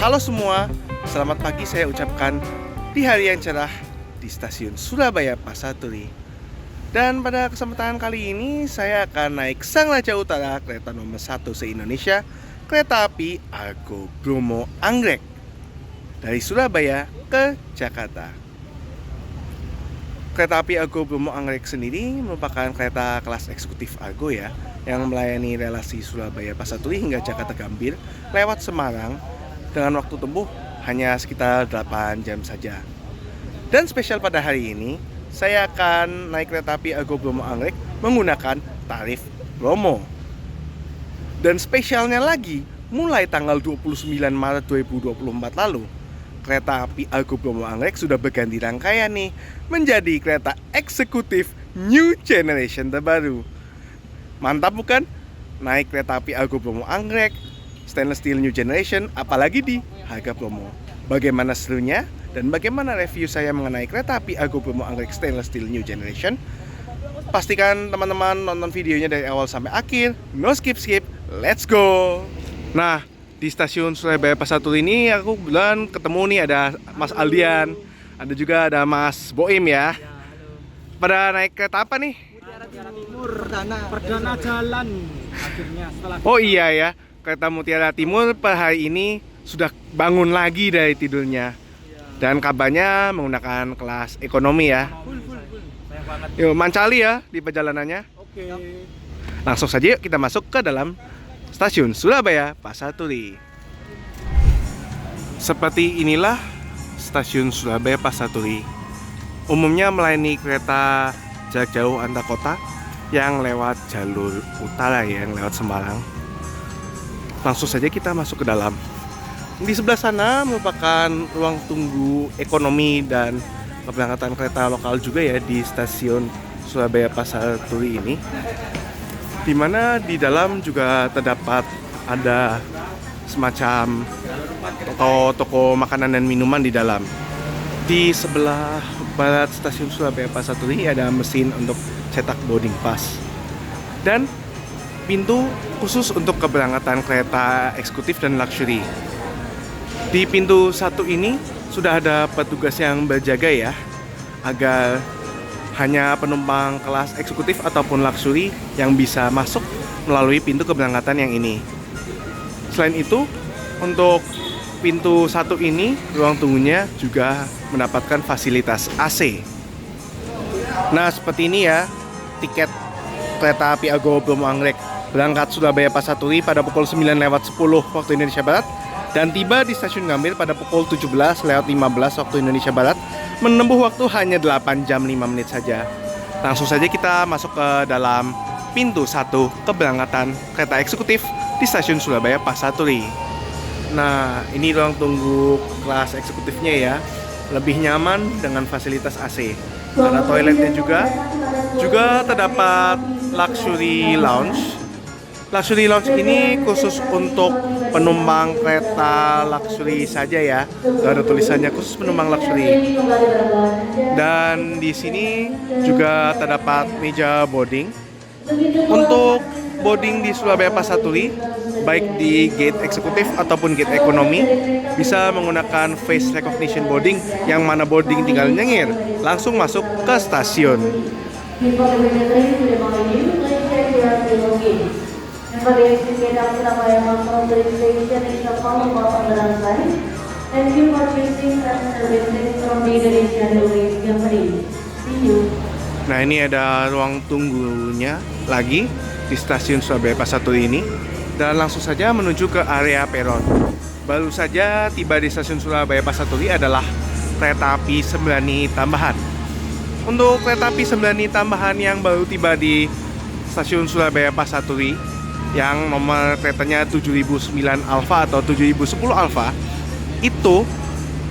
Halo semua, selamat pagi saya ucapkan di hari yang cerah di stasiun Surabaya Pasar Turi. Dan pada kesempatan kali ini saya akan naik Sang Raja Utara kereta nomor 1 se-Indonesia, kereta api Argo Bromo Anggrek dari Surabaya ke Jakarta. Kereta api Argo Bromo Anggrek sendiri merupakan kereta kelas eksekutif Argo ya, yang melayani relasi Surabaya Pasar Turi hingga Jakarta Gambir lewat Semarang dengan waktu tempuh hanya sekitar 8 jam saja. Dan spesial pada hari ini, saya akan naik kereta api Argo Bromo Anggrek menggunakan tarif promo. Dan spesialnya lagi, mulai tanggal 29 Maret 2024 lalu, kereta api Argo Bromo Anggrek sudah berganti rangkaian nih menjadi kereta eksekutif New Generation terbaru. Mantap bukan? Naik kereta api Argo Bromo Anggrek stainless steel New Generation, apalagi di harga promo. Bagaimana serunya dan bagaimana review saya mengenai kereta api Argo Bromo Anggrek stainless steel New Generation? Pastikan teman-teman nonton videonya dari awal sampai akhir, no skip-skip, let's go! Nah, di stasiun Surabaya Pasar Turi ini aku kebetulan ketemu nih ada Mas Aldian, ada juga ada Mas Boim ya. Pada naik kereta apa nih? Mutiara Timur perdana jalan akhirnya setelah Oh iya ya, kereta Mutiara Timur per hari ini sudah bangun lagi dari tidurnya. Dan kabarnya menggunakan kelas ekonomi ya. full. Sayang banget. Yuk mancali ya di perjalanannya. Oke. Langsung saja yuk kita masuk ke dalam stasiun Surabaya Pasar Turi. Seperti inilah stasiun Surabaya Pasar Turi. Umumnya melayani kereta jarak jauh antar kota yang lewat jalur utara ya, yang lewat Semarang. Langsung saja kita masuk ke dalam. Di sebelah sana merupakan ruang tunggu ekonomi dan keberangkatan kereta lokal juga ya di stasiun Surabaya Pasar Turi ini. Di mana di dalam juga terdapat ada semacam toko makanan dan minuman di dalam. Di sebelah barat stasiun Surabaya Pasar Turi ada mesin untuk cetak boarding pass dan pintu khusus untuk keberangkatan kereta eksekutif dan luxury. Di pintu 1 ini sudah ada petugas yang berjaga ya, agar hanya penumpang kelas eksekutif ataupun luxury yang bisa masuk melalui pintu keberangkatan yang ini. Selain itu, untuk pintu 1 ini, ruang tunggunya juga mendapatkan fasilitas AC. Nah, seperti ini ya, tiket kereta api Argo Bromo Anggrek berangkat Surabaya Pasar Turi pada pukul 9:10 waktu Indonesia Barat dan tiba di stasiun Gambir pada pukul 17:15 waktu Indonesia Barat, menempuh waktu hanya 8 jam 5 menit saja. Langsung saja kita masuk ke dalam pintu 1 keberangkatan kereta eksekutif di stasiun Surabaya Pasar Turi. Nah, ini ruang tunggu kelas eksekutifnya ya, lebih nyaman dengan fasilitas AC. Ada toiletnya juga. Juga terdapat luxury lounge. Luxury lounge ini khusus untuk penumpang kereta luxury saja ya. Gak ada tulisannya khusus penumpang luxury. Dan di sini juga terdapat meja boarding. Untuk boarding di Surabaya Pasar Turi, baik di gate eksekutif ataupun gate ekonomi, bisa menggunakan face recognition boarding, yang mana boarding tinggal nyengir langsung masuk ke stasiun. Nah, ini ada ruang tunggunya lagi di stasiun Surabaya Pasar Turi ini, dan langsung saja menuju ke area peron. Baru saja tiba di stasiun Surabaya Pasar Turi adalah kereta api Sembrani tambahan. Untuk kereta api Sembrani tambahan yang baru tiba di stasiun Surabaya Pasar Turi, yang nomor keretanya 7009 Alpha atau 7010 Alpha, itu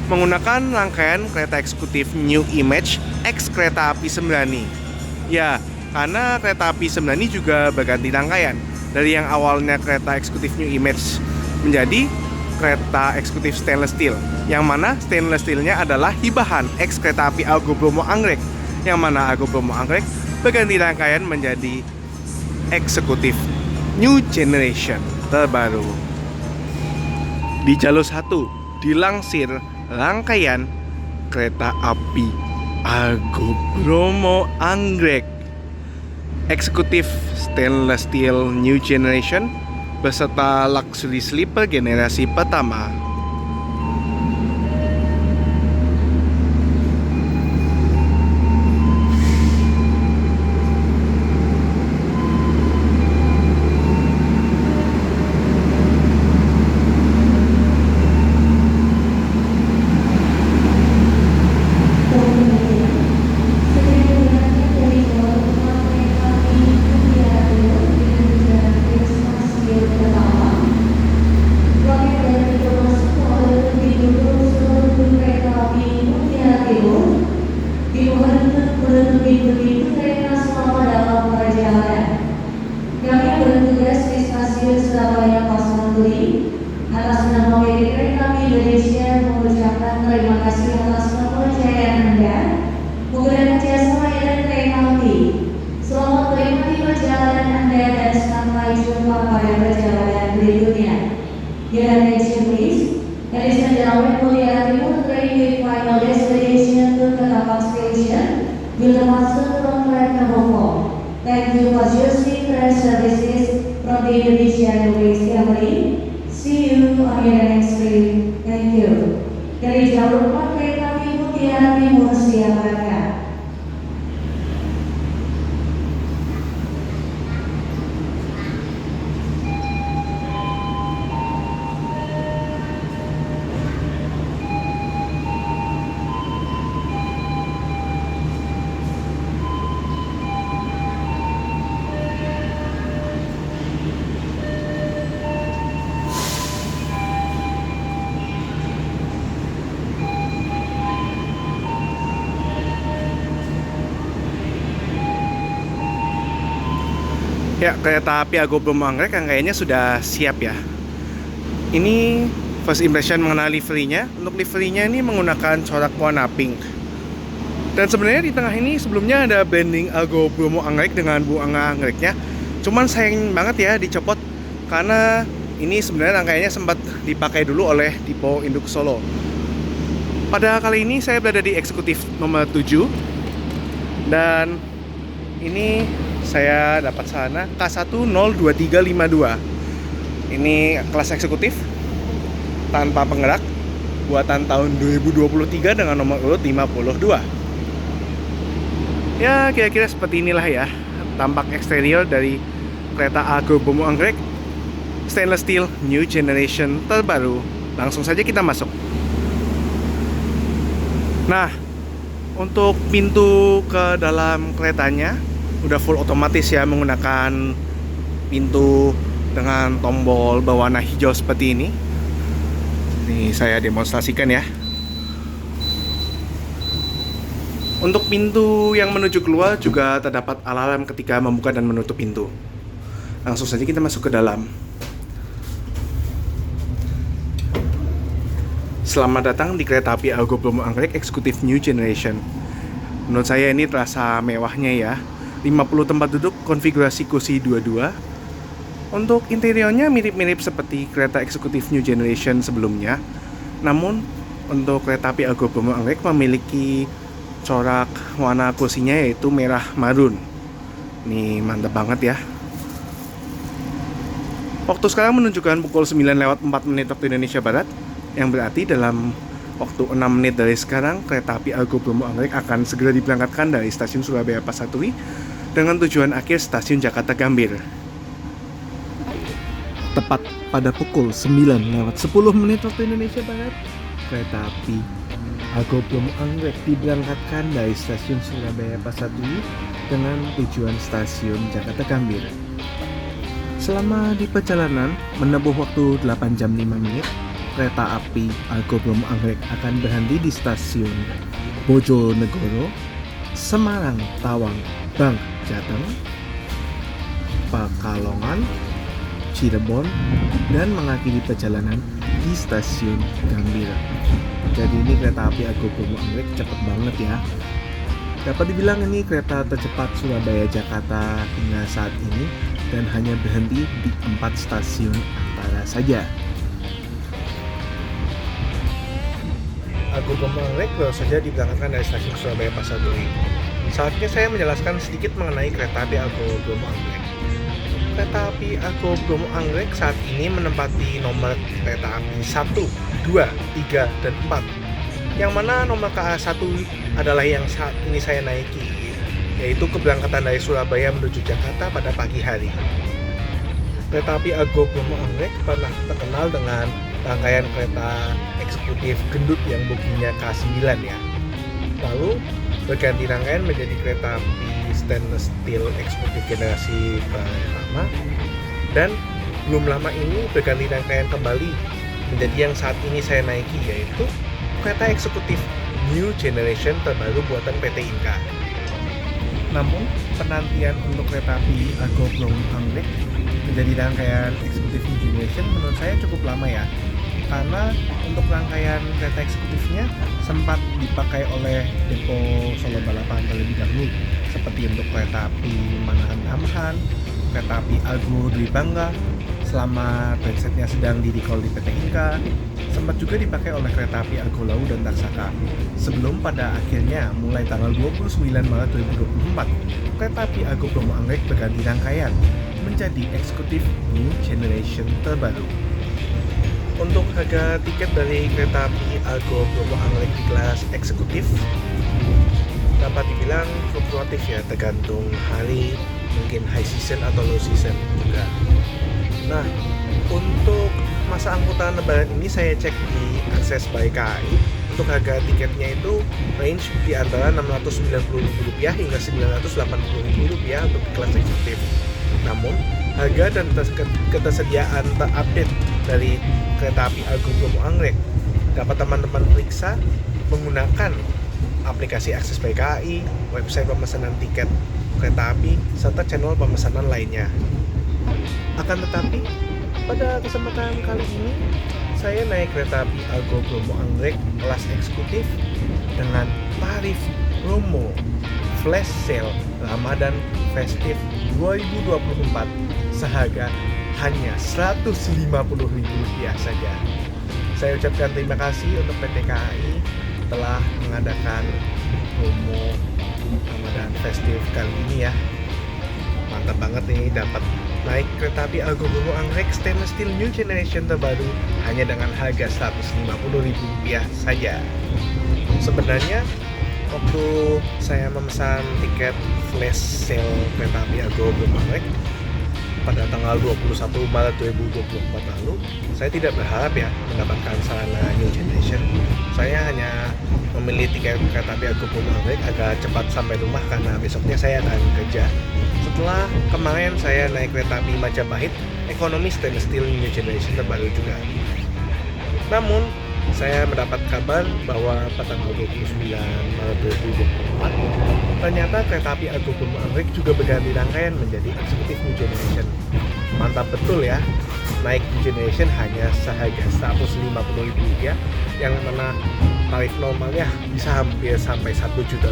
menggunakan rangkaian kereta eksekutif New Image X kereta api Sembrani. Ya, karena kereta api Sembrani juga berganti rangkaian dari yang awalnya kereta eksekutif New Image menjadi kereta eksekutif stainless steel, yang mana stainless steelnya adalah hibahan X kereta api Argo Bromo Anggrek, yang mana Argo Bromo Anggrek berganti rangkaian menjadi eksekutif New Generation terbaru. Di jalur 1 dilansir rangkaian kereta api Argo Bromo Anggrek eksekutif stainless steel new generation beserta luxury sleeper generasi pertama. Atas nama PT Kereta Api Indonesia mengucapkan terima kasih atas kepercayaan Anda menggunakan jasa layanan kereta api. Selamat menikmati perjalanan Anda dan sampai jumpa pada perjalanan berikutnya. Your attention please. Ladies and gentlemen, we are remote train with final destination to Ketapang Station will departure from track number 4. Thank you for choosing train services from the Indonesia Airways family. See you on your next trip. Thank you. Dari jalur 4 kereta api Mutiara Timur siapkan. Ya, kereta api Argo Bromo Anggrek yang kayaknya sudah siap ya. Ini first impression mengenai liverynya. Untuk liverynya ini menggunakan corak warna pink. Dan sebenarnya di tengah ini sebelumnya ada branding Argo Bromo Anggrek dengan bunga anggreknya. Cuman sayang banget ya dicopot karena ini sebenarnya rangkaiannya sempat dipakai dulu oleh Dipo Induk Solo. Pada kali ini saya berada di eksekutif nomor 7 dan ini saya dapat sana K102352. Ini kelas eksekutif tanpa penggerak, buatan tahun 2023 dengan nomor urut 52. Ya, kira-kira seperti inilah ya tampak eksterior dari kereta Argo Bromo Anggrek stainless steel new generation terbaru. Langsung saja kita masuk. Nah, untuk pintu ke dalam keretanya udah full otomatis ya, menggunakan pintu dengan tombol berwarna hijau seperti ini. Ini saya demonstrasikan ya. Untuk pintu yang menuju keluar juga terdapat alarm ketika membuka dan menutup pintu. Langsung saja kita masuk ke dalam. Selamat datang di kereta api Argo Bromo Anggrek Executive New Generation. Menurut saya ini terasa mewahnya ya. 50 tempat duduk, konfigurasi kursi 22. Untuk interiornya mirip-mirip seperti kereta eksekutif New Generation sebelumnya. Namun untuk kereta api Argo Bromo Anggrek memiliki corak warna kursinya yaitu merah marun. Ini mantap banget ya. Waktu sekarang menunjukkan pukul 9:04 waktu Indonesia Barat, yang berarti dalam waktu 6 menit dari sekarang kereta api Argo Bromo Anggrek akan segera diberangkatkan dari stasiun Surabaya Pasar Turi dengan tujuan akhir stasiun Jakarta Gambir. Tepat pada pukul 9:10 waktu Indonesia Barat, kereta api Argo Bromo Anggrek diberangkatkan dari stasiun Surabaya Pasar Turi dengan tujuan stasiun Jakarta Gambir. Selama di perjalanan menempuh waktu 8 jam 5 menit, kereta api Argo Bromo Anggrek akan berhenti di stasiun Bojonegoro, Semarang, Tawang, Bang, Jateng, Pekalongan, Cirebon, dan mengakhiri perjalanan di stasiun Gambir. Jadi ini kereta api Argo Bromo Anggrek cepet banget ya. Dapat dibilang ini kereta tercepat Surabaya-Jakarta hingga saat ini dan hanya berhenti di 4 stasiun antara saja. Argo Bromo Anggrek baru saja diberangkatkan dari stasiun Surabaya Pasar Turi. Saatnya saya menjelaskan sedikit mengenai kereta api Argo Bromo Anggrek. Kereta api Argo Bromo Anggrek saat ini menempati nomor kereta api 1, 2, 3, dan 4. Yang mana nomor KA1 adalah yang saat ini saya naiki, yaitu keberangkatan dari Surabaya menuju Jakarta pada pagi hari. Kereta api Argo Bromo Anggrek pernah terkenal dengan rangkaian kereta eksekutif gendut yang boginya K9 ya. Lalu berganti rangkaian menjadi kereta api stainless steel eksekutif generasi pertama, dan belum lama ini berganti rangkaian kembali menjadi yang saat ini saya naiki, yaitu kereta eksekutif New Generation terbaru buatan PT Inka. Namun penantian untuk kereta api Argo Bromo Anggrek menjadi rangkaian eksekutif New Generation menurut saya cukup lama ya, karena untuk rangkaian kereta eksekutifnya sempat dipakai oleh depo Solo Balapan terlebih dahulu, seperti untuk kereta api Manahan Tambahan, kereta api Argo Dwi Bangga selama trainsetnya sedang di-recall di PT Inka, sempat juga dipakai oleh kereta api Argo Lawu dan Taksaka. Sebelum pada akhirnya mulai tanggal 29 Maret 2024, kereta api Argo Bromo Anggrek berganti rangkaian menjadi eksekutif New Generation terbaru. Untuk harga tiket dari kereta api Argo Bromo Anggrek di kelas eksekutif dapat dibilang fluktuatif ya, tergantung hari, mungkin high season atau low season juga. Nah, untuk masa angkutan lebaran ini saya cek di akses by KAI. Untuk harga tiketnya itu range di antara Rp690.000 hingga Rp980.000 untuk kelas eksekutif. Namun, harga dan ketersediaan terupdate dari kereta api Argo Bromo Anggrek dapat teman-teman periksa menggunakan aplikasi akses by KAI, website pemesanan tiket kereta api, serta channel pemesanan lainnya. Akan tetapi, pada kesempatan kali ini saya naik kereta api Argo Bromo Anggrek kelas eksekutif dengan tarif promo flash sale Ramadan Festive 2024 seharga hanya Rp150.000 saja. Saya ucapkan terima kasih untuk PT KAI telah mengadakan promo Ramadan Festive kali ini ya. Mantap banget nih dapat naik kereta api Argo Bromo Anggrek stainless steel New Generation terbaru hanya dengan harga Rp150.000 saja. Sebenarnya waktu saya memesan tiket flash sale kereta api Argo Bromo Anggrek pada tanggal 21 Maret 2024 lalu, saya tidak berharap ya mendapatkan sarana New Generation. Saya hanya memilih tiket kereta api Argo Bromo Anggrek agar cepat sampai rumah karena besoknya saya akan kerja. Setelah kemarin saya naik kereta api Majapahit ekonomi stainless steel New Generation terbaru juga. Namun saya mendapat kabar bahwa pada tanggal 29 Maret 2024 ternyata kereta api Argo Bromo Anggrek juga berganti rangkaian menjadi eksekutif New Generation. Mantap betul ya, naik New Generation hanya seharga Rp150.000, yang mana tarif normalnya bisa hampir sampai Rp1 juta.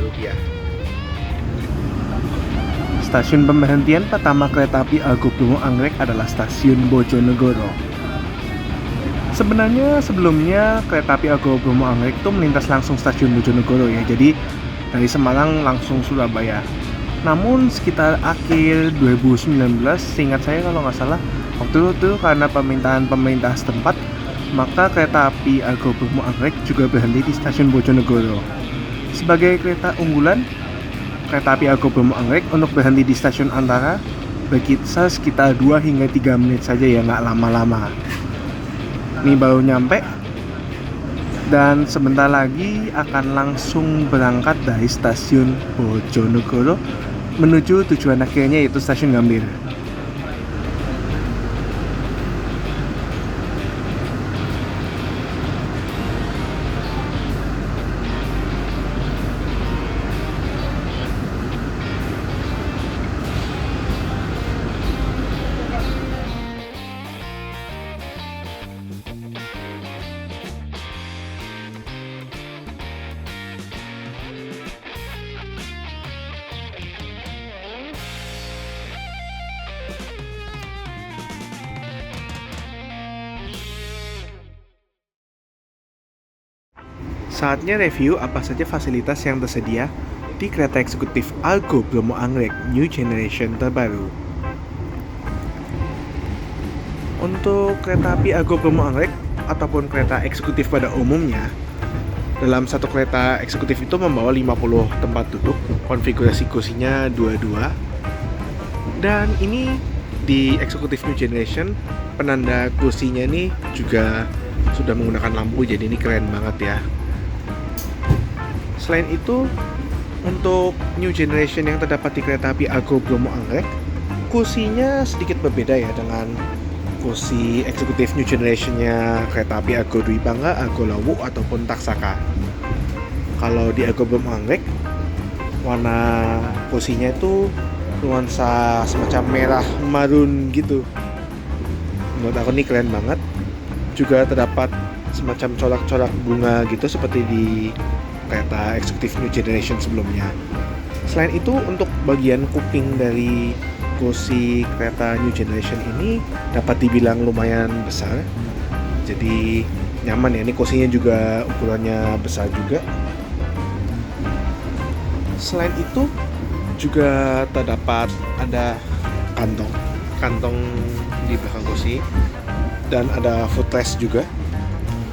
Stasiun pemberhentian pertama kereta api Argo Bromo Anggrek adalah stasiun Bojonegoro. Sebenarnya sebelumnya kereta api Argo Bromo Anggrek itu melintas langsung stasiun Bojonegoro ya, jadi dari Semarang langsung Surabaya. Namun sekitar akhir 2019, seingat saya kalau nggak salah, waktu itu karena permintaan pemerintah setempat, maka kereta api Argo Bromo Anggrek juga berhenti di stasiun Bojonegoro. Sebagai kereta unggulan, kereta api Argo Bromo Anggrek untuk berhenti di stasiun antara berkisar sekitar 2 hingga 3 menit saja ya, nggak lama-lama. Ini baru nyampe dan sebentar lagi akan langsung berangkat dari stasiun Bojonegoro menuju tujuan akhirnya yaitu stasiun Gambir. Saatnya review apa saja fasilitas yang tersedia di kereta eksekutif Argo Bromo Anggrek New Generation terbaru. Untuk kereta api Argo Bromo Anggrek ataupun kereta eksekutif pada umumnya, dalam satu kereta eksekutif itu membawa 50 tempat duduk, konfigurasi kursinya 22. Dan ini di eksekutif New Generation, penanda kursinya ini juga sudah menggunakan lampu, jadi ini keren banget ya. Selain itu, untuk New Generation yang terdapat di kereta api Argo Bromo Anggrek, kursinya sedikit berbeda ya dengan kursi eksekutif New Generation-nya kereta api Argo Dwi Bangga, Argo Lawu, ataupun Taksaka. Kalau di Argo Bromo Anggrek, warna kursinya itu nuansa semacam merah marun gitu. Menurut aku ini keren banget. Juga terdapat semacam corak-corak bunga gitu seperti di kereta eksekutif New Generation sebelumnya. Selain itu, untuk bagian kuping dari kursi kereta New Generation ini dapat dibilang lumayan besar. Jadi nyaman ya, ini kursinya juga ukurannya besar juga. Selain itu juga terdapat ada kantong di belakang kursi dan ada footrest juga.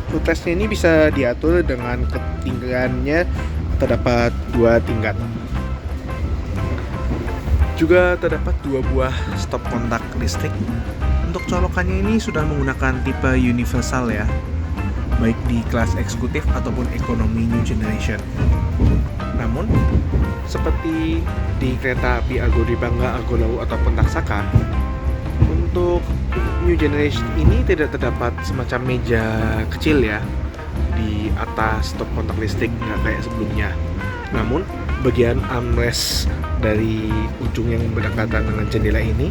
Footrestnya ini bisa diatur dengan ketinggiannya terdapat 2 tingkat. Juga terdapat 2 buah stop kontak listrik. Untuk colokannya ini sudah menggunakan tipe universal ya, baik di kelas eksekutif ataupun ekonomi New Generation. Namun, seperti di kereta api Argo Dwi Bangga, Argo Lawu ataupun Taksaka, untuk New Generation ini tidak terdapat semacam meja kecil ya di atas stop kontak listrik, nggak kayak sebelumnya. Namun bagian armrest dari ujung yang berdekatan dengan jendela ini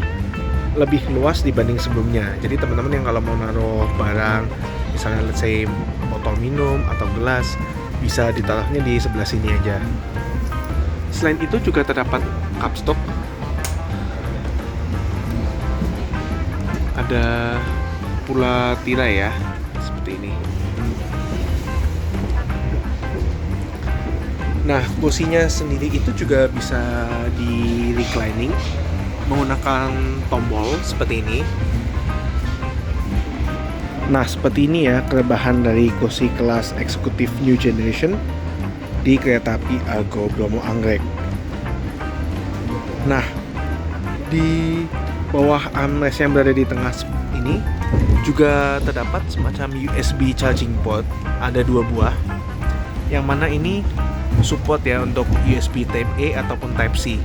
lebih luas dibanding sebelumnya. Jadi teman-teman yang kalau mau naruh barang, misalnya let's say botol minum atau gelas, bisa ditaruhnya di sebelah sini aja. Selain itu juga terdapat cup stop. Ada pula tirai ya, seperti ini. Nah, kursinya sendiri itu juga bisa di reclining menggunakan tombol seperti ini. Nah, seperti ini ya kelebihan dari kursi kelas eksekutif New Generation di kereta api Argo Bromo Anggrek. Nah, di bawah armrest yang berada di tengah ini juga terdapat semacam USB charging port, ada 2 buah, yang mana ini support ya untuk USB Type A ataupun Type C.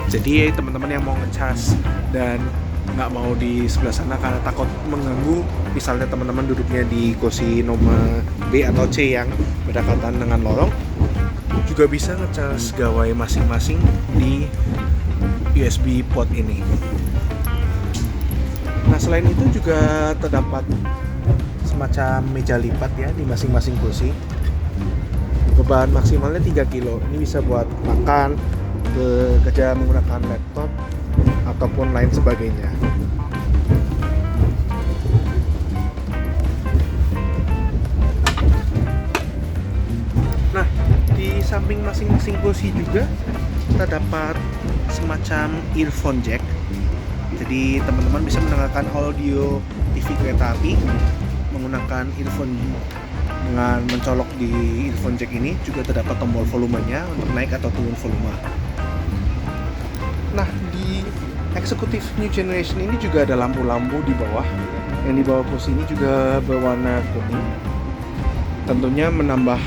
Jadi teman-teman yang mau ngecas dan nggak mau di sebelah sana karena takut mengganggu, misalnya teman-teman duduknya di kursi nomor B atau C yang berdekatan dengan lorong, juga bisa ngecas gawai masing-masing di USB port ini. Nah, selain itu juga terdapat semacam meja lipat ya di masing-masing kursi. Beban maksimalnya 3 kilo. Ini bisa buat makan, bekerja menggunakan laptop, ataupun lain sebagainya. Nah, di samping masing-masing kursi juga terdapat semacam earphone jack. Jadi teman-teman bisa mendengarkan audio TV kereta api menggunakan earphone. Dengan mencolok di earphone jack ini juga terdapat tombol volumenya untuk naik atau turun volume. Nah, di eksekutif New Generation ini juga ada lampu-lampu di bawah. Yang di bawah kursi ini juga berwarna kuning. Tentunya menambah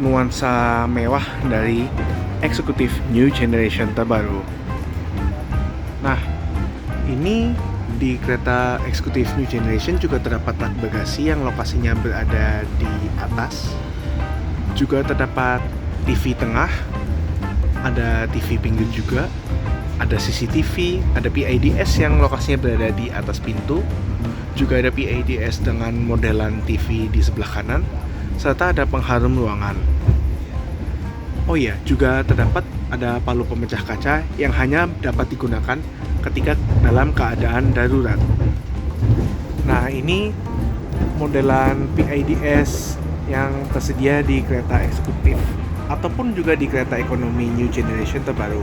nuansa mewah dari eksekutif New Generation terbaru. Nah, ini di kereta eksekutif New Generation juga terdapat rak bagasi yang lokasinya berada di atas. Juga terdapat TV tengah, ada TV pinggir juga, ada CCTV, ada PIDS yang lokasinya berada di atas pintu. Juga ada PIDS dengan modelan TV di sebelah kanan, serta ada pengharum ruangan. Oh iya, juga terdapat ada palu pemecah kaca yang hanya dapat digunakan ketika dalam keadaan darurat. Nah, ini modelan PIDS yang tersedia di kereta eksekutif ataupun juga di kereta ekonomi New Generation terbaru.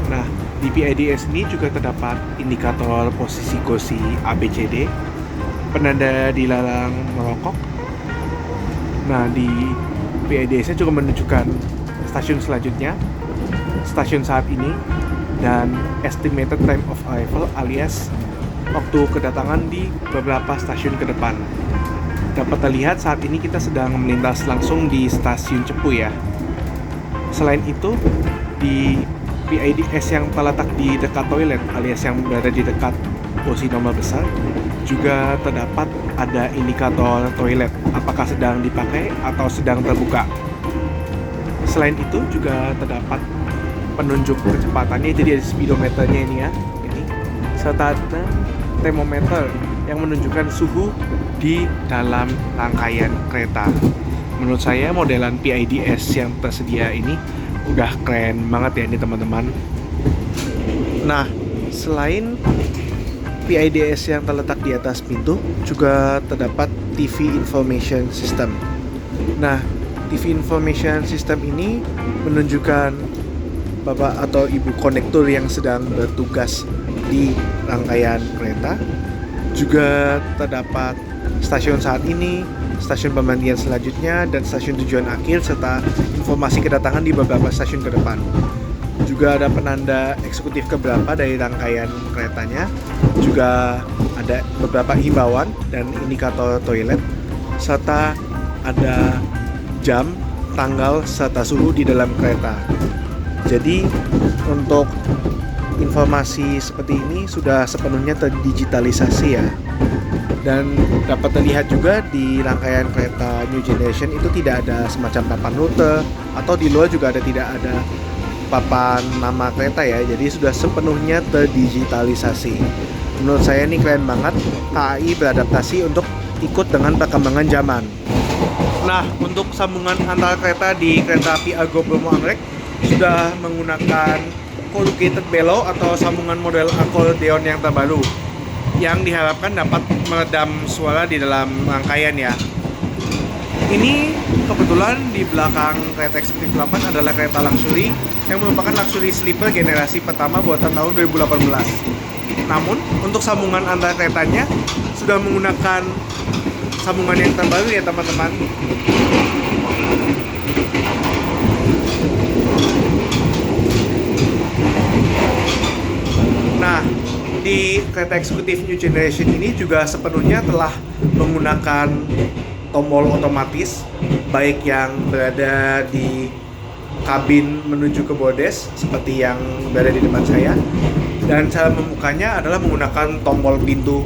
Nah, di PIDS ini juga terdapat indikator posisi gosi ABCD, penanda dilarang merokok. Nah, di PIDS-nya juga menunjukkan stasiun selanjutnya, stasiun saat ini, dan estimated time of arrival alias waktu kedatangan di beberapa stasiun ke depan. Dapat terlihat saat ini kita sedang melintas langsung di stasiun Cepu ya. Selain itu, di PIDS yang terletak di dekat toilet alias yang berada di dekat posisi nomor besar juga terdapat ada indikator toilet apakah sedang dipakai atau sedang terbuka. Selain itu juga terdapat penunjuk kecepatannya, jadi ada speedometernya ini ya, ini serta ada termometer yang menunjukkan suhu di dalam rangkaian kereta. Menurut saya modelan PIDS yang tersedia ini udah keren banget ya ini teman-teman. Nah, selain PIDS yang terletak di atas pintu, juga terdapat TV Information System. Nah, TV Information System ini menunjukkan bapak atau ibu kondektur yang sedang bertugas di rangkaian kereta. Juga terdapat stasiun saat ini, stasiun pemberhentian selanjutnya, dan stasiun tujuan akhir, serta informasi kedatangan di beberapa stasiun ke depan. Juga ada penanda eksekutif keberapa dari rangkaian keretanya. Juga ada beberapa himbauan dan indikator toilet, serta ada jam, tanggal, serta suhu di dalam kereta. Jadi untuk informasi seperti ini sudah sepenuhnya terdigitalisasi ya. Dan dapat terlihat juga di rangkaian kereta New Generation itu tidak ada semacam papan rute, atau di luar juga tidak ada papan nama kereta ya. Jadi sudah sepenuhnya terdigitalisasi. Menurut saya ini keren banget, KAI beradaptasi untuk ikut dengan perkembangan zaman. Nah, untuk sambungan antar kereta di kereta api Argo Bromo Anggrek sudah menggunakan corrugated bellow atau sambungan model akordeon yang terbaru, yang diharapkan dapat meredam suara di dalam rangkaian ya. Ini kebetulan di belakang kereta eksekutif 8 adalah kereta luxury yang merupakan luxury sleeper generasi pertama buatan tahun 2018. Namun untuk sambungan antar keretanya sudah menggunakan sambungan yang terbaru ya teman-teman. Nah, di kereta eksekutif New Generation ini juga sepenuhnya telah menggunakan tombol otomatis, baik yang berada di kabin menuju ke bordes seperti yang berada di depan saya, dan cara membukanya adalah menggunakan tombol pintu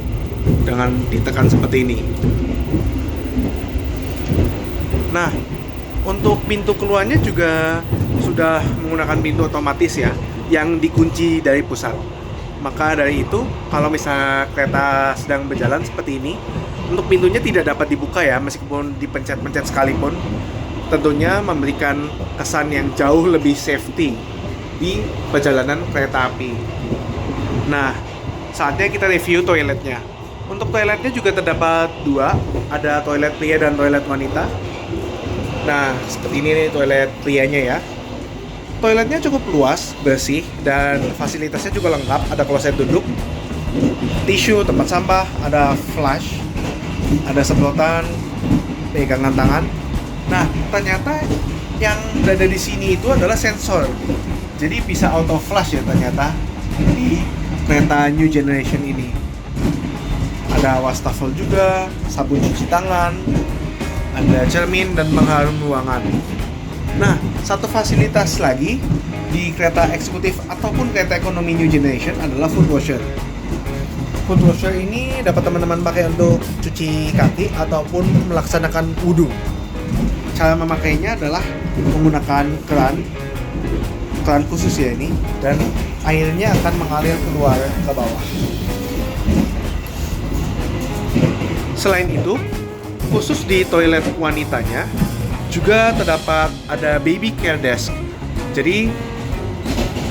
dengan ditekan seperti ini. Nah, untuk pintu keluarnya juga sudah menggunakan pintu otomatis ya, yang dikunci dari pusat. Maka dari itu, kalau misalnya kereta sedang berjalan seperti ini, untuk pintunya tidak dapat dibuka ya, meskipun dipencet-pencet sekalipun. Tentunya memberikan kesan yang jauh lebih safety di perjalanan kereta api. Nah, saatnya kita review toiletnya. Untuk toiletnya juga terdapat dua, ada toilet pria dan toilet wanita. Nah, seperti ini nih toilet prianya ya. Toiletnya cukup luas, bersih, dan fasilitasnya juga lengkap. Ada kloset duduk, tisu, tempat sampah, ada flush, ada semprotan, pegangan tangan. Nah, ternyata yang berada di sini itu adalah sensor. Jadi bisa auto flush ya ternyata di kereta New Generation ini. Ada wastafel juga, sabun cuci tangan, ada cermin dan pengharum ruangan. Nah, satu fasilitas lagi di kereta eksekutif ataupun kereta ekonomi New Generation adalah foot washer. Foot washer ini dapat teman-teman pakai untuk cuci kaki ataupun melaksanakan wudhu. Cara memakainya adalah menggunakan keran khusus ya ini, dan airnya akan mengalir keluar ke bawah. Selain itu, khusus di toilet wanitanya juga terdapat ada baby care desk. Jadi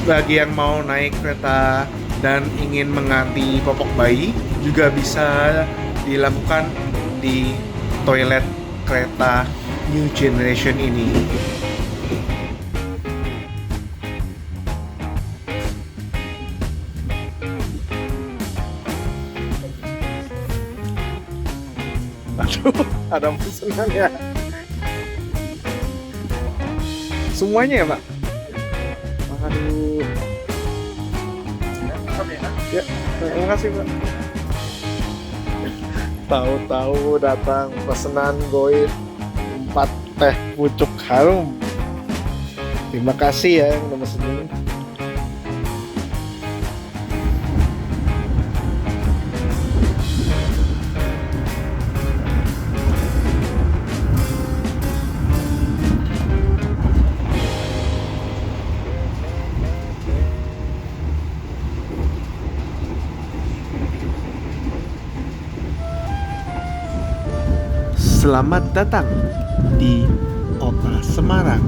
bagi yang mau naik kereta dan ingin mengganti popok bayi juga bisa dilakukan di toilet kereta New Generation ini. Aduh, ada pesanan ya. Semuanya ya, Pak? Aduh. Ya, terima kasih, Pak. Tahu-tahu datang pesanan goib 4 teh pucuk harum. Terima kasih ya yang udah mesenin. Selamat datang di Kota Semarang.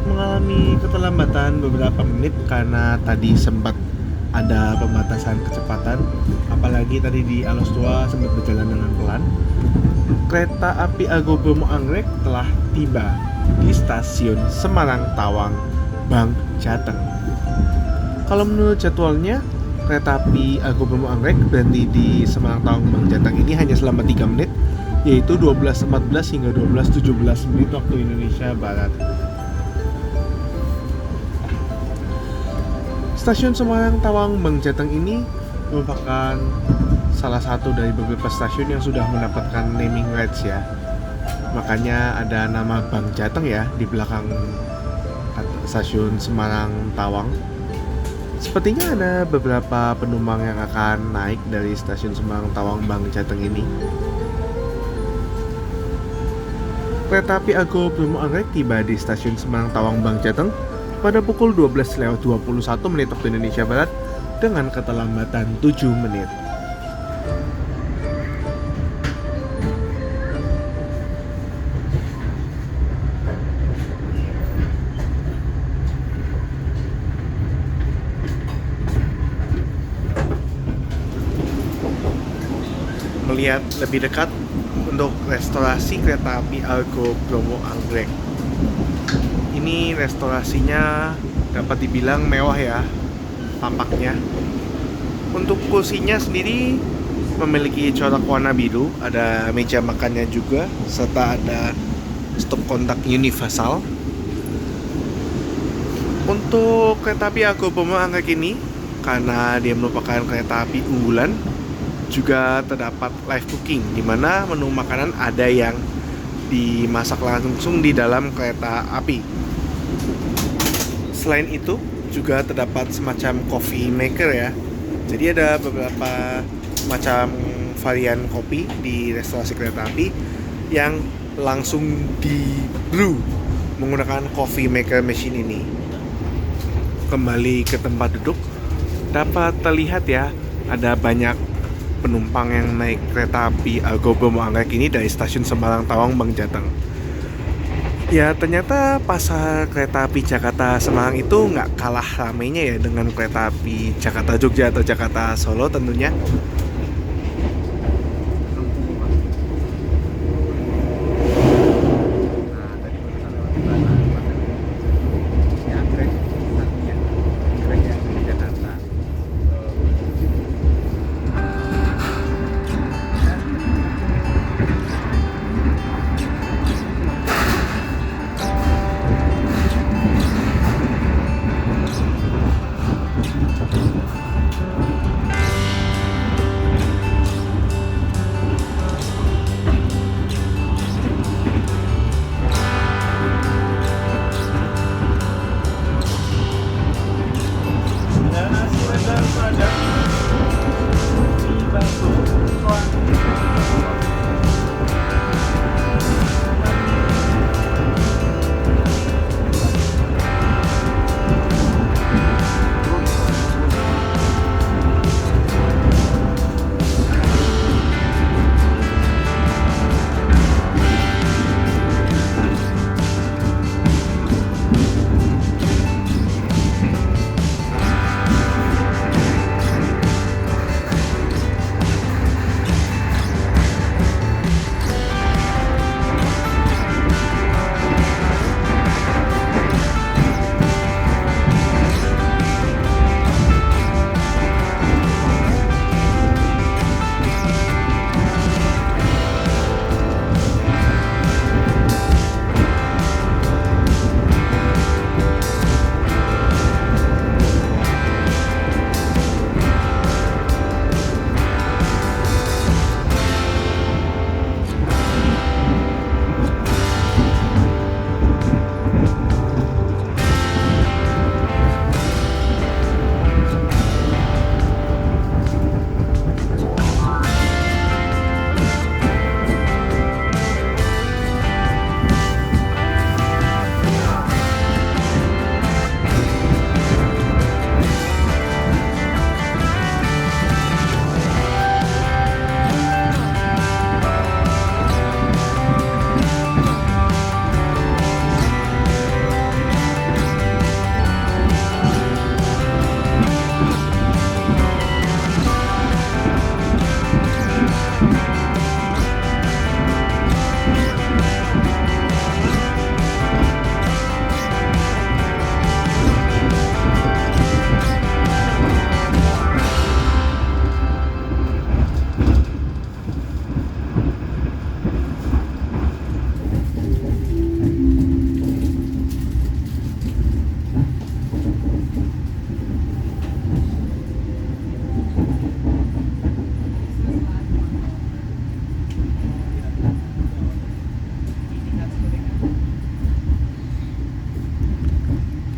Mengalami keterlambatan beberapa menit karena tadi sempat ada pembatasan kecepatan, apalagi tadi di Alos Tua sempat berjalan dengan pelan. Kereta api Argo Bromo Anggrek telah tiba di stasiun Semarang Tawang, Bang Jateng. Kalau menurut jadwalnya, kereta api Argo Bromo Anggrek berhenti di Semarang Tawang Bang Jateng ini hanya selama 3 menit, yaitu 12.14 hingga 12.17 menit waktu Indonesia Barat. Stasiun Semarang Tawang Bang Jateng ini merupakan salah satu dari beberapa stasiun yang sudah mendapatkan naming rights ya. Makanya ada nama Bang Jateng ya di belakang stasiun Semarang Tawang. Sepertinya ada beberapa penumpang yang akan naik dari stasiun Semarang Tawang Bang Jateng ini. Kereta api Argo Bromo Anggrek tiba di stasiun Semarang Tawang Bang Jateng pada pukul 12.21 menit waktu Indonesia Barat dengan keterlambatan 7 menit. Melihat lebih dekat untuk restorasi kereta api Argo Bromo Anggrek. Ini restorasinya dapat dibilang mewah ya tampaknya. Untuk kursinya sendiri memiliki corak warna biru, ada meja makannya juga, serta ada stop kontak universal. Untuk kereta api Argo Bromo Anggrek ini, karena dia merupakan kereta api unggulan, juga terdapat live cooking, di mana menu makanan ada yang dimasak langsung di dalam kereta api. Selain itu, juga terdapat semacam coffee maker ya. Jadi ada beberapa macam varian kopi di restorasi kereta api yang langsung di brew menggunakan coffee maker machine ini. Kembali ke tempat duduk, dapat terlihat ya, ada banyak penumpang yang naik kereta api Argo Bromo Anggrek ini dari stasiun Semarang Tawang Bang Jateng. Ya ternyata pasar kereta api Jakarta Semarang itu nggak kalah ramainya ya dengan kereta api Jakarta Jogja atau Jakarta Solo tentunya.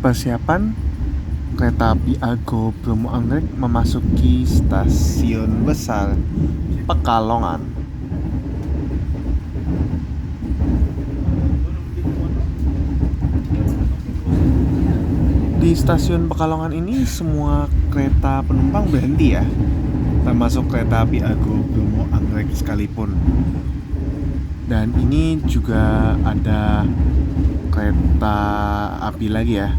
persiapan kereta api Argo Bromo Anggrek memasuki stasiun besar Pekalongan. Di stasiun Pekalongan ini semua kereta penumpang berhenti ya, termasuk kereta api Argo Bromo Anggrek sekalipun. Dan ini juga ada kereta api lagi ya.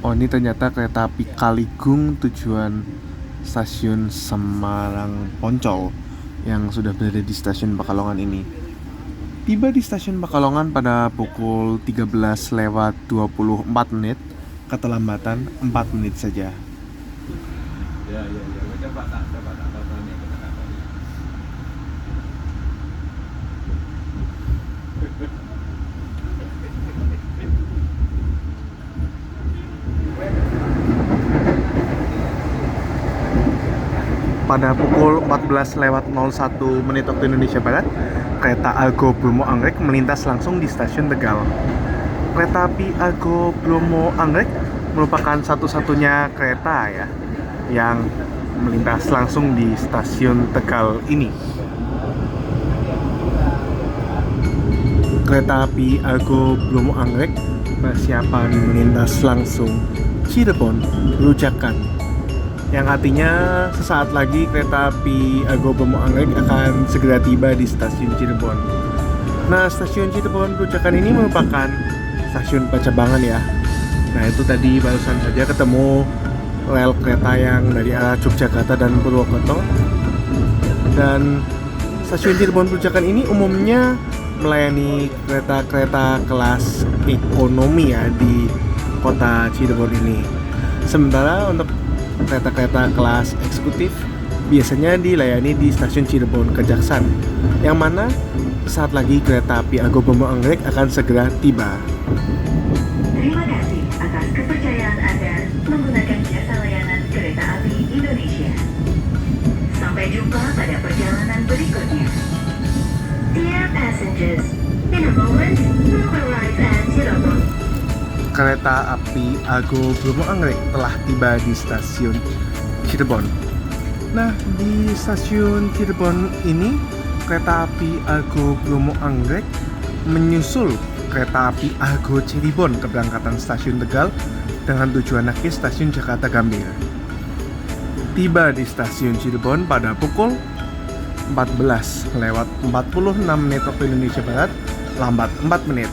Oh, ini ternyata kereta api Kaligung tujuan stasiun Semarang Poncol yang sudah berada di stasiun Pekalongan ini. Tiba di stasiun Pekalongan pada pukul 13:24, keterlambatan 4 menit saja. Pada pukul 14:01 waktu Indonesia Barat, kereta Argo Bromo Anggrek melintas langsung di stasiun Tegal. Kereta api Argo Bromo Anggrek merupakan satu-satunya kereta ya yang melintas langsung di stasiun Tegal ini. Kereta api Argo Bromo Anggrek persiapan melintas langsung Cirebon Rujakan, yang artinya sesaat lagi kereta api Argo Bromo Anggrek akan segera tiba di stasiun Cirebon. Nah, stasiun Cirebon Rujakan ini merupakan stasiun percabangan ya. Nah, itu tadi barusan saja ketemu rel kereta yang dari arah Yogyakarta dan Purwokerto. Dan stasiun Cirebon Rujakan ini umumnya melayani kereta-kereta kelas ekonomi ya di kota Cirebon ini. Sementara untuk kereta-kereta kelas eksekutif biasanya dilayani di stasiun Cirebon Kejaksan, yang mana saat lagi kereta api Argo Bromo Anggrek akan segera tiba. Terima kasih atas kepercayaan Anda menggunakan jasa layanan kereta api Indonesia. Sampai jumpa pada perjalanan berikutnya. Dear passengers, in a moment we'll arrive at Cirebon. Kereta api Argo Bromo Anggrek telah tiba di stasiun Cirebon. Nah, di stasiun Cirebon ini kereta api Argo Bromo Anggrek menyusul kereta api Argo Cirebon keberangkatan stasiun Tegal dengan tujuan akhir stasiun Jakarta Gambir. Tiba di stasiun Cirebon pada pukul 14:46 waktu Indonesia Barat, lambat 4 menit.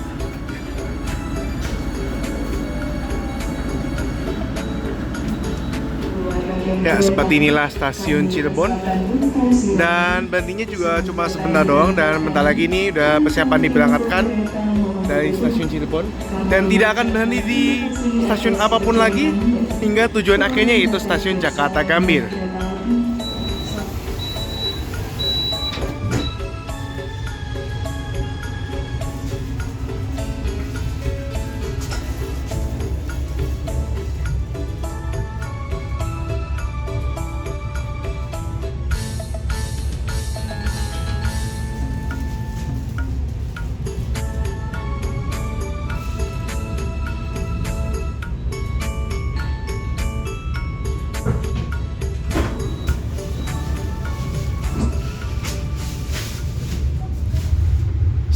Ya, seperti inilah stasiun Cirebon. Dan berhentinya juga cuma sebentar doang. Dan bentar lagi ini udah persiapan diberangkatkan dari stasiun Cirebon. Dan tidak akan berhenti di stasiun apapun lagi hingga tujuan akhirnya yaitu stasiun Jakarta Gambir.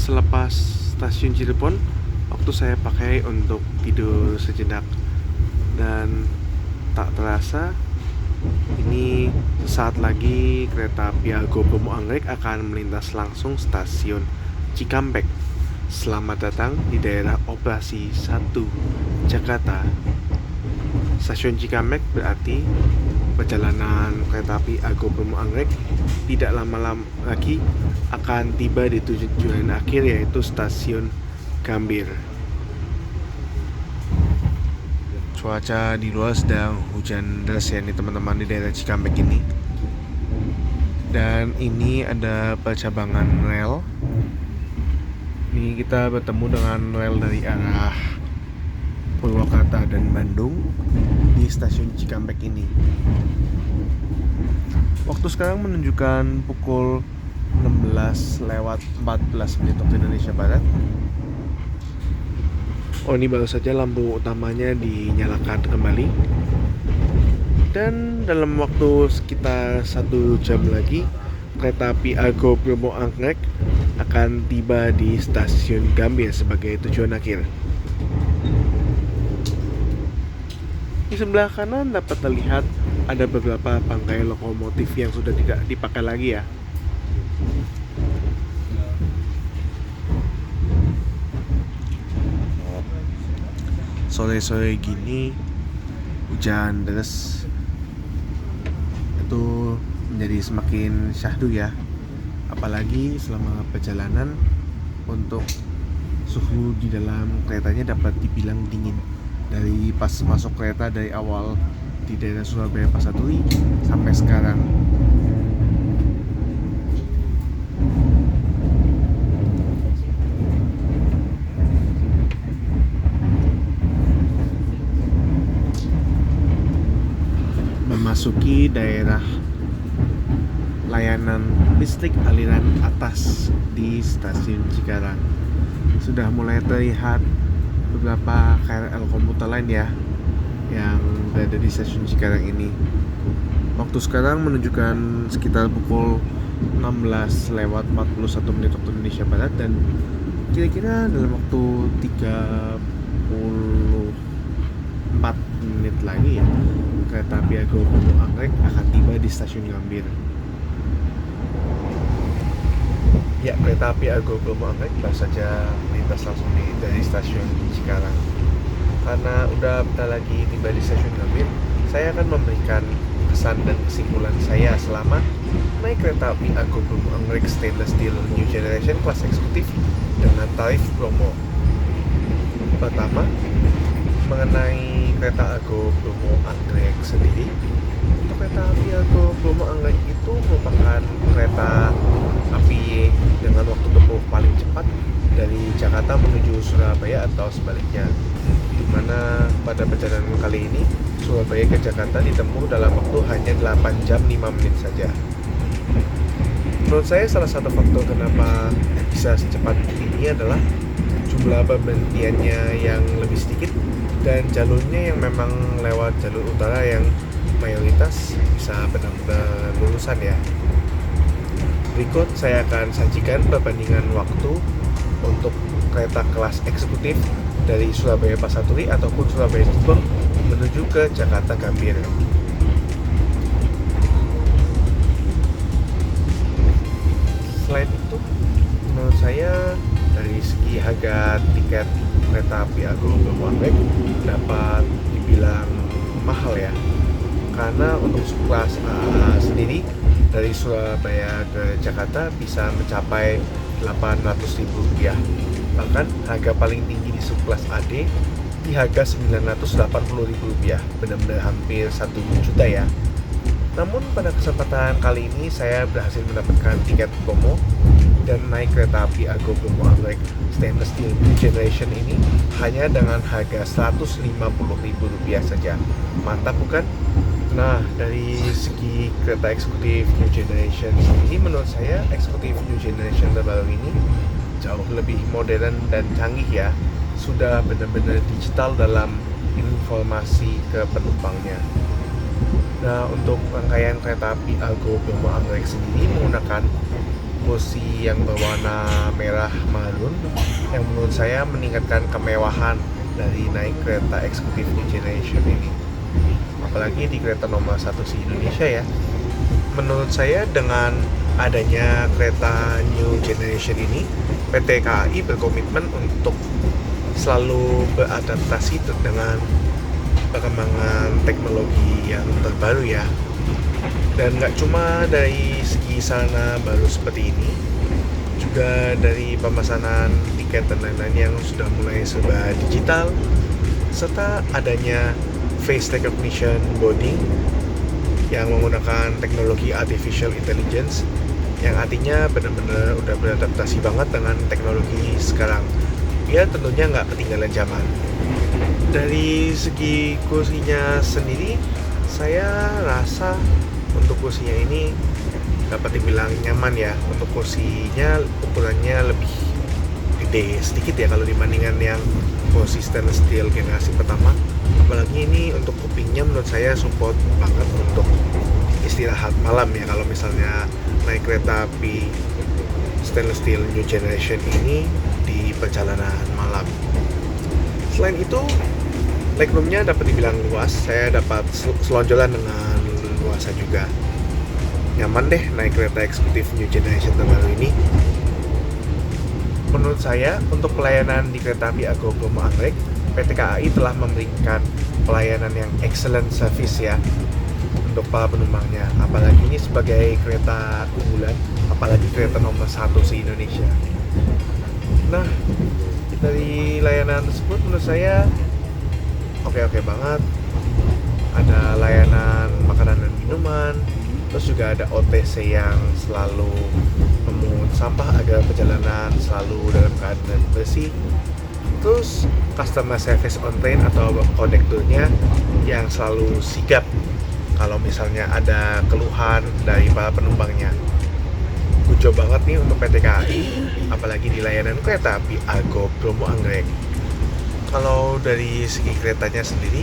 Selepas stasiun Cirebon, waktu saya pakai untuk tidur sejenak. Dan tak terasa, ini saat lagi kereta api Argo Bromo Anggrek akan melintas langsung stasiun Cikampek. Selamat datang di daerah operasi 1 Jakarta. Stasiun Cikampek berarti perjalanan kereta api Argo Bromo Anggrek tidak lama lagi akan tiba di tujuan akhir yaitu stasiun Gambir. Cuaca di luar sedang hujan deras ya nih teman-teman di daerah Cikampek ini. Dan ini ada percabangan rel. Ini kita bertemu dengan rel dari arah Purwakarta dan Bandung di stasiun Cikampek ini. Waktu sekarang menunjukkan pukul 16:14 waktu Indonesia Barat. Oh, ini baru saja lampu utamanya dinyalakan kembali. Dan dalam waktu sekitar 1 jam lagi, kereta api Argo Bromo Anggrek akan tiba di stasiun Gambir sebagai tujuan akhir. Di sebelah kanan dapat terlihat ada beberapa bangkai lokomotif yang sudah tidak dipakai lagi ya. Sore-sore gini hujan deras itu menjadi semakin syahdu ya, apalagi selama perjalanan. Untuk suhu di dalam keretanya dapat dibilang dingin dari pas masuk kereta dari awal di daerah Surabaya Pasar Turi sampai sekarang. Memasuki daerah layanan listrik aliran atas di stasiun Cikarang, sudah mulai terlihat beberapa KRL komuter lain ya yang berada di stasiun Cikarang ini. Waktu sekarang menunjukkan sekitar pukul 16:41 waktu Indonesia Barat, dan kira-kira dalam waktu 34 menit lagi ya, kereta api Argo Bromo Anggrek akan tiba di stasiun Gambir. Ya, kereta api Argo Bromo Anggrek baru saja melintas langsung dari stasiun Cikarang. Karena udah bentar lagi tiba di stasiun Gambir, saya akan memberikan kesan dan kesimpulan saya selama naik kereta api Argo Bromo Anggrek Stainless Steel New Generation kelas eksekutif dengan tarif promo. Pertama, mengenai kereta Argo Bromo Anggrek sendiri. Untuk kereta api Argo Bromo Anggrek itu merupakan kereta api dengan waktu tempuh paling cepat dari Jakarta menuju Surabaya atau sebaliknya, di mana pada perjalanan kali ini Surabaya ke Jakarta ditempuh dalam waktu hanya 8 jam 5 menit saja. Menurut saya salah satu faktor kenapa bisa secepat ini adalah jumlah pemberhentiannya yang lebih sedikit dan jalurnya yang memang lewat jalur utara yang mayoritas bisa benar-benar lulusan ya. Berikut saya akan sajikan perbandingan waktu untuk kereta kelas eksekutif dari Surabaya Pasar Turi ataupun Surabaya Gubeng menuju ke Jakarta Gambir. Selain itu, menurut saya dari segi harga tiket kereta api Argo Bromo Anggrek dapat dibilang mahal ya, karena untuk kelas A sendiri dari Surabaya ke Jakarta bisa mencapai Rp800.000. Bahkan harga paling tinggi di subkelas AD di harga Rp980.000, benar-benar hampir 1 juta ya. Namun pada kesempatan kali ini saya berhasil mendapatkan tiket promo dan naik kereta api Argo Bromo Anggrek Stainless Steel New Generation ini hanya dengan harga Rp150.000 saja. Mantap bukan? Nah, dari segi kereta eksekutif New Generation ini, menurut saya eksekutif New Generation terbaru ini jauh lebih modern dan canggih ya. Sudah benar-benar digital dalam informasi ke penumpangnya. Nah, untuk rangkaian kereta api Argo Bromo Anggrek sendiri menggunakan kursi yang berwarna merah marun yang menurut saya meningkatkan kemewahan dari naik kereta eksekutif New Generation ini. Apalagi di kereta nomor 1 di Indonesia ya. Menurut saya dengan adanya kereta New Generation ini, PT KAI berkomitmen untuk selalu beradaptasi dengan perkembangan teknologi yang terbaru ya. Dan nggak cuma dari segi sarana baru seperti ini, juga dari pemesanan tiket dan lain-lain yang sudah mulai serba digital, serta adanya face recognition boarding yang menggunakan teknologi artificial intelligence, yang artinya benar-benar udah beradaptasi banget dengan teknologi sekarang, ya tentunya nggak ketinggalan zaman. Dari segi kursinya sendiri, saya rasa untuk kursinya ini dapat dibilang nyaman ya. Untuk kursinya ukurannya lebih gede sedikit ya kalau dibandingkan yang kursi stainless steel generasi pertama. Apalagi ini untuk kupingnya menurut saya support banget untuk istirahat malam ya, kalau misalnya naik kereta api stainless steel new generation ini di perjalanan malam. Selain itu, legroomnya dapat dibilang luas. Saya dapat selonjoran dengan luasa juga. Nyaman deh naik kereta eksekutif new generation terbaru ini. Menurut saya, untuk pelayanan di kereta api Argo Bromo Anggrek, PT KAI telah memberikan pelayanan yang excellent service ya untuk para penumpangnya. Apalagi ini sebagai kereta unggulan, apalagi kereta nomor 1 se-Indonesia. Nah, dari layanan tersebut menurut saya oke banget. Ada layanan makanan dan minuman, terus juga ada OTC yang selalu memungut sampah agar perjalanan selalu dalam keadaan bersih. Terus customer service on train atau kondekturnya yang selalu sigap kalau misalnya ada keluhan dari para penumpangnya. Ujo banget nih untuk PT KAI, apalagi di layanan kereta api Argo Bromo Anggrek. Kalau dari segi keretanya sendiri,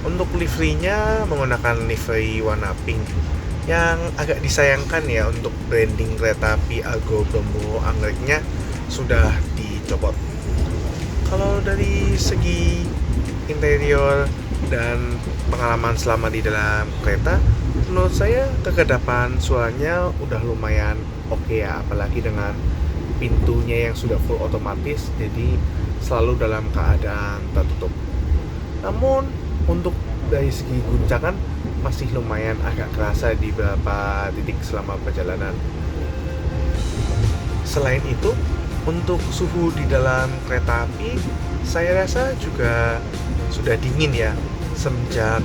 untuk liverynya menggunakan livery warna pink yang agak disayangkan ya, untuk branding kereta api Argo Bromo Anggreknya sudah dicopot. Kalau dari segi interior dan pengalaman selama di dalam kereta, menurut saya kekedapan suaranya udah lumayan oke ya, apalagi dengan pintunya yang sudah full otomatis, jadi selalu dalam keadaan tertutup. Namun untuk dari segi guncangan masih lumayan agak kerasa di beberapa titik selama perjalanan. Selain itu, untuk suhu di dalam kereta api saya rasa juga sudah dingin ya semenjak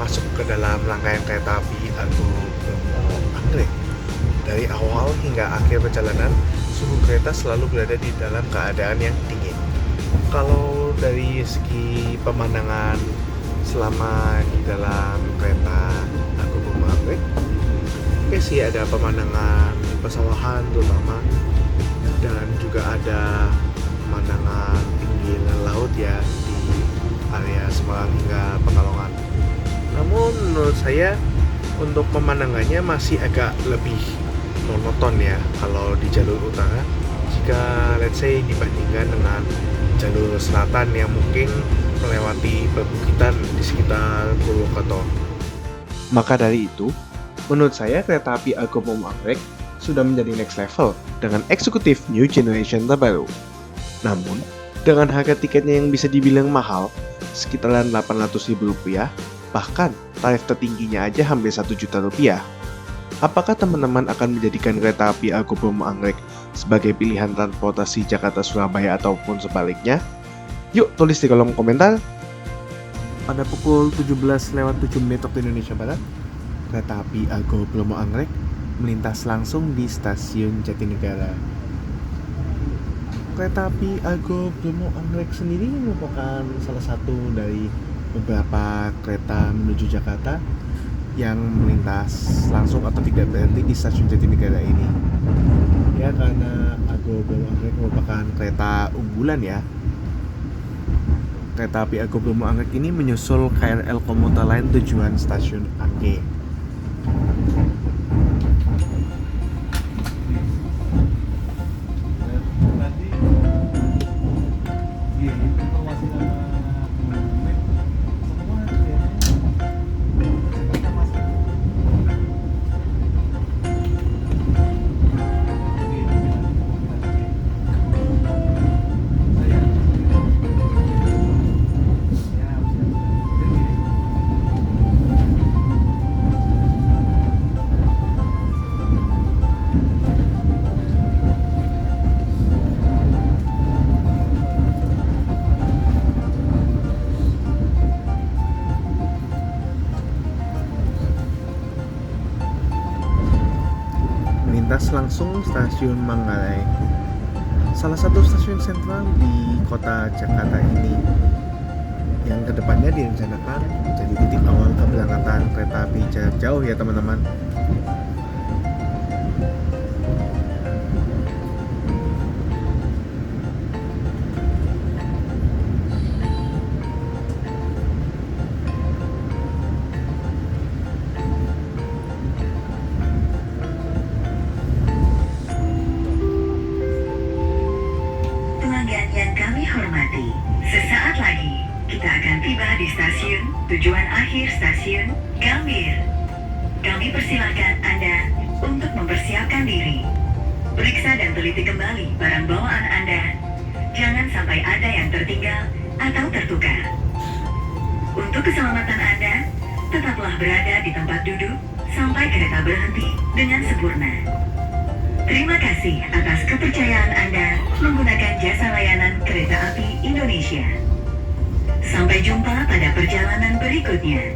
masuk ke dalam rangkaian kereta api Argo Bromo Anggrek. Dari awal hingga akhir perjalanan, suhu kereta selalu berada di dalam keadaan yang dingin. Kalau dari segi pemandangan selama di dalam kereta Argo Bromo Anggrek, oke sih, ada pemandangan pesawahan terutama, dan juga ada pemandangan pinggiran laut ya di area Semarang hingga Pekalongan. Namun menurut saya untuk pemandangannya masih agak lebih monoton ya kalau di jalur utara, jika let's say dibandingkan dengan jalur selatan yang mungkin melewati perbukitan di sekitar Purwokerto. Maka dari itu, menurut saya kereta api Argo Bromo Anggrek sudah menjadi next level dengan eksekutif new generation terbaru. Namun, dengan harga tiketnya yang bisa dibilang mahal, sekitaran Rp800.000, bahkan tarif tertingginya aja hampir Rp1 juta. Apakah teman-teman akan menjadikan kereta api Argo Bromo Anggrek sebagai pilihan transportasi Jakarta-Surabaya ataupun sebaliknya? Yuk tulis di kolom komentar. Pada pukul 17:07 waktu Indonesia Barat, kereta api Argo Bromo Anggrek melintas langsung di stasiun Jatinegara. Kereta api Argo Bromo Anggrek sendiri merupakan salah satu dari beberapa kereta menuju Jakarta yang melintas langsung atau tidak berhenti di stasiun Jatinegara ini. Ya, karena Argo Bromo Anggrek merupakan kereta unggulan ya. Kereta api Argo Bromo Anggrek ini menyusul KRL komuter lain tujuan stasiun Angke. Melintas langsung stasiun Manggarai, salah satu stasiun sentral di kota Jakarta ini. yang kedepannya direncanakan jadi titik awal keberangkatan kereta api jarak jauh ya teman-teman. Pelanggan yang kami hormati, sesaat lagi kita akan tiba di stasiun tujuan akhir stasiun Gambir. Kami persilakan Anda untuk mempersiapkan diri. Periksa dan teliti kembali barang bawaan Anda. Jangan sampai ada yang tertinggal atau tertukar. Untuk keselamatan Anda, tetaplah berada di tempat duduk sampai kereta berhenti dengan sempurna. Terima kasih atas kepercayaan Anda menggunakan jasa layanan kereta api Indonesia. Sampai jumpa pada perjalanan berikutnya.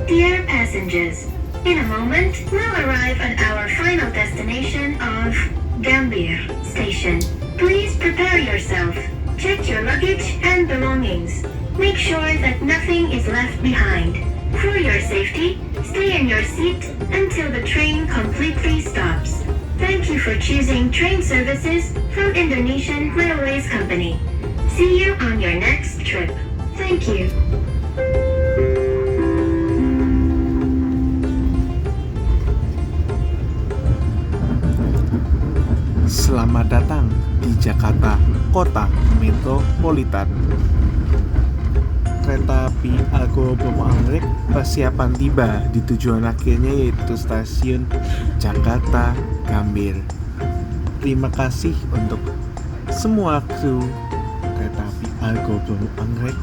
Dear passengers, in a moment we'll arrive at our final destination of Gambir Station. Please prepare yourself. Check your luggage and belongings. Make sure that nothing is left behind. For your safety, stay in your seat until the train completely stops. Thank you for choosing train services from Indonesian Railways Company. See you on your next trip. Thank you. Selamat datang di Jakarta Kota Metropolitan. Kereta api Argo Bromo Anggrek persiapan tiba di tujuan akhirnya yaitu stasiun Jakarta Gambir. Terima kasih untuk semua kru kereta api Argo Bromo Anggrek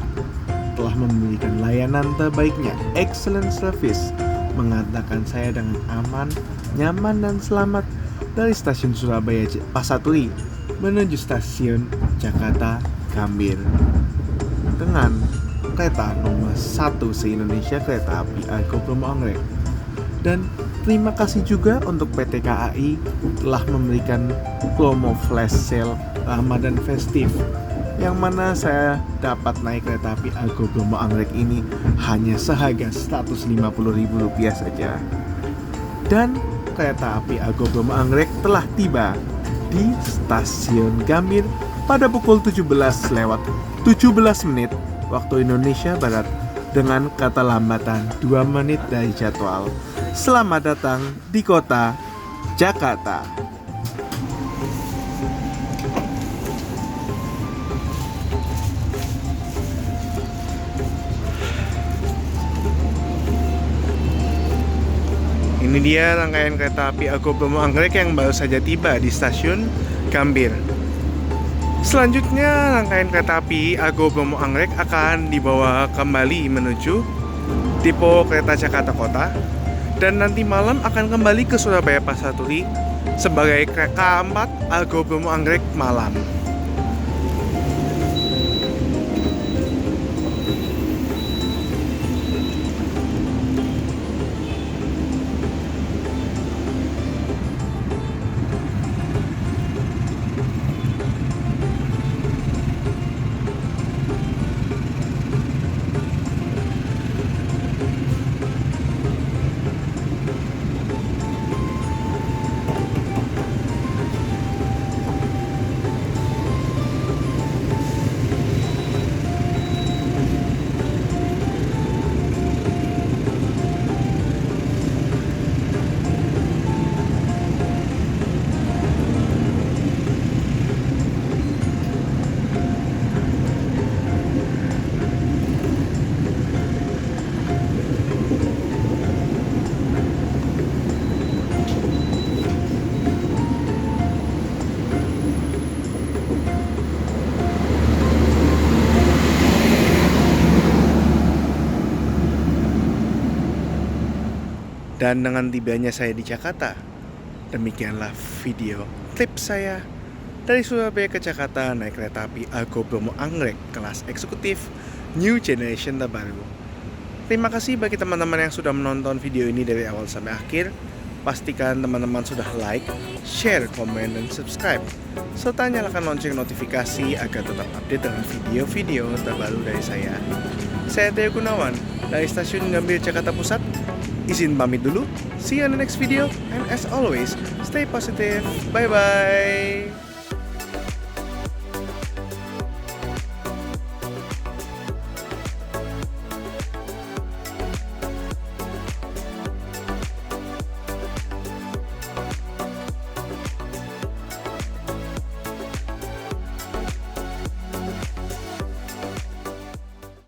telah memberikan layanan terbaiknya, excellent service, mengantarkan saya dengan aman, nyaman dan selamat dari stasiun Surabaya Pasaturi menuju stasiun Jakarta Gambir dengan kereta nomor 1 se-Indonesia kereta api Argo Bromo Anggrek. Dan terima kasih juga untuk PT KAI telah memberikan promo flash sale Ramadan Festif, yang mana saya dapat naik kereta api Argo Bromo Anggrek ini hanya seharga Rp150.000 saja. Dan kereta api Argo Bromo Anggrek telah tiba di stasiun Gambir pada pukul 17:17 waktu Indonesia Barat dengan keterlambatan 2 menit dari jadwal. Selamat datang di kota Jakarta. Ini dia rangkaian kereta api Argo Bromo Anggrek yang baru saja tiba di stasiun Gambir. Selanjutnya rangkaian kereta api Argo Bromo Anggrek akan dibawa kembali menuju depo kereta Jakarta Kota dan nanti malam akan kembali ke Surabaya Pasaturi sebagai keempat Argo Bromo Anggrek malam. Dan dengan tibanya saya di Jakarta, demikianlah video trip saya dari Surabaya ke Jakarta naik kereta api Argo Bromo Anggrek kelas eksekutif New Generation terbaru. Terima kasih bagi teman-teman yang sudah menonton video ini dari awal sampai akhir. Pastikan teman-teman sudah like, share, komen, dan subscribe. Serta nyalakan lonceng notifikasi agar tetap update dengan video-video terbaru dari saya. Saya Theo Gunawan dari Stasiun Gambir Jakarta Pusat. Izin pamit dulu. See you on the next video. And as always, stay positive. Bye-bye.